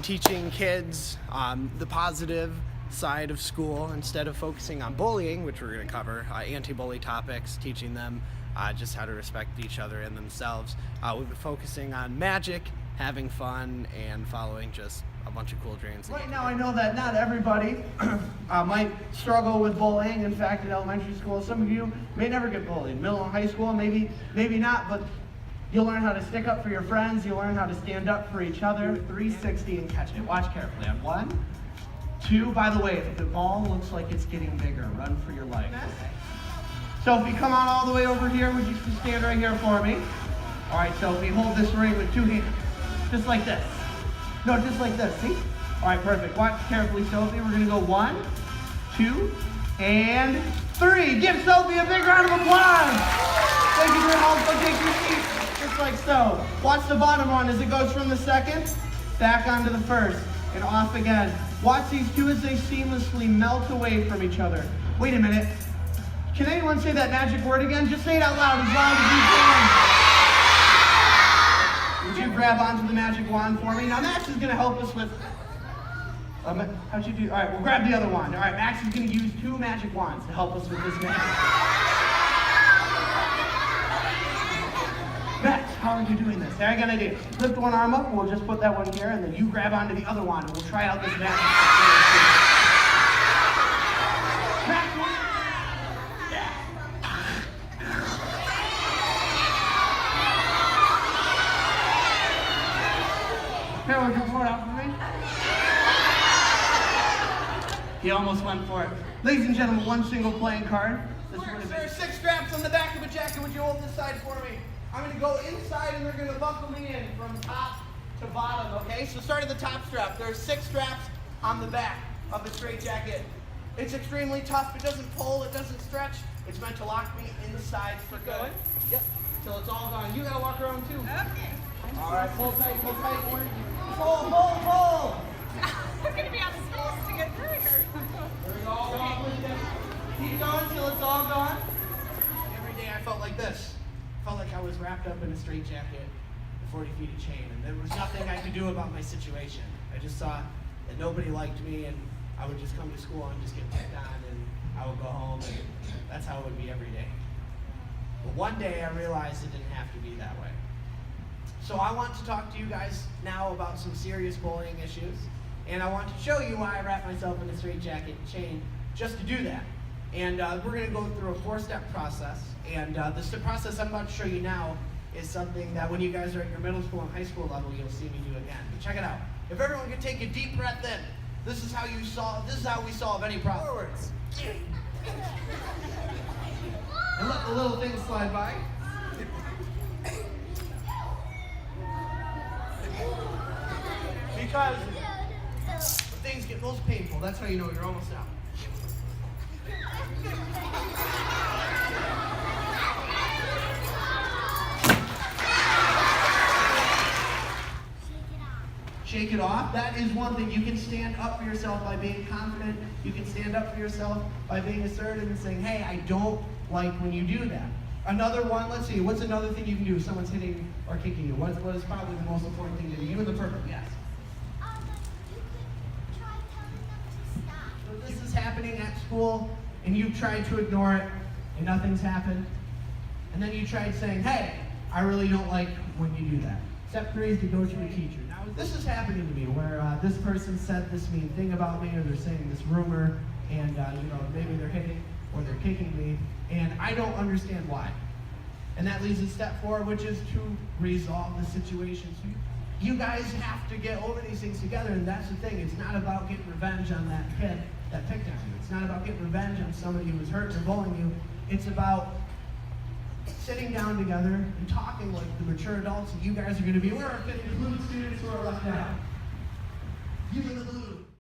teaching kids the positive side of school instead of focusing on bullying, which we're going to cover, anti-bully topics, teaching them just how to respect each other and themselves. We've been focusing on magic, having fun, and following just a bunch of cool dreams. Right now, I know that not everybody might struggle with bullying. In fact, in elementary school, some of you may never get bullied. Middle and high school, maybe not, but you'll learn how to stick up for your friends. You'll learn how to stand up for each other. 360 and catch it. Watch carefully. On 1, 2. By the way, if the ball looks like it's getting bigger, run for your life. Okay? So if you come on all the way over here, would you stand right here for me? All right, so if we hold this ring with 2 hands, just like this. No, just like this, see? All right, perfect. Watch carefully, Sophie. We're gonna go 1, 2, and 3. Give Sophie a big round of applause. Thank you very much. So take your seat, just like so. Watch the bottom one as it goes from the second, back onto the first, and off again. Watch these two as they seamlessly melt away from each other. Wait a minute. Can anyone say that magic word again? Just say it out loud as you can. Would you grab onto the magic wand for me? Now Max is going to help us with, how'd you do? All right, we'll grab the other wand. All right, Max is going to use 2 magic wands to help us with this magic. Max, how are you doing this? I got an idea. Lift one arm up, we'll just put that one here, and then you grab onto the other wand, and we'll try out this magic. Max, here, would you pour it out for me? He almost went for it. Ladies and gentlemen, 1 single playing card. There are 6 straps on the back of a jacket. Would you hold this side for me? I'm going to go inside and they're going to buckle me in from top to bottom, okay? So start at the top strap. There are 6 straps on the back of the straight jacket. It's extremely tough. It doesn't pull. It doesn't stretch. It's meant to lock me inside for good. Yep. Till it's all gone. You got to walk around too. Okay. All right. Pull tight. Pull tight. Pull, pull, pull. We're going to be on schools to get through here. There we go. Walk with it. Keep going till it's all gone. Every day I felt like this. I felt like I was wrapped up in a straitjacket with 40 feet of chain, and there was nothing I could do about my situation. I just saw that nobody liked me, and I would just come to school and just get picked on, and I would go home, and that's how it would be every day. But one day I realized it didn't have to be that way. So I want to talk to you guys now about some serious bullying issues, and I want to show you why I wrap myself in a straitjacket and chain just to do that. And we're going to go through a 4-step process, and the process I'm about to show you now is something that when you guys are at your middle school and high school level, you'll see me do again. But check it out. If everyone could take a deep breath in, this is how we solve any problem. Forwards. And let the little things slide by. Because when things get most painful, that's how you know you're almost out. Shake it off. That is one thing. You can stand up for yourself by being confident. You can stand up for yourself by being assertive and saying, hey, I don't like when you do that. Another one, let's see, what's another thing you can do if someone's hitting or kicking you? What is probably the most important thing to do? You in the purple, yes. So this is happening at school, and you've tried to ignore it, and nothing's happened. And then you tried saying, hey, I really don't like when you do that. Step 3 is to go to a teacher. Now, this is happening to me where this person said this mean thing about me, or they're saying this rumor, and maybe they're hitting or they're kicking me, and I don't understand why. And that leads to step 4, which is to resolve the situation. So you guys have to get over these things together, and that's the thing. It's not about getting revenge on that kid that picked on you. It's not about getting revenge on somebody who was hurt or bullying you. It's about sitting down together and talking like the mature adults, and you guys are going to be, where are 50 blue students who are left out? You in the blue.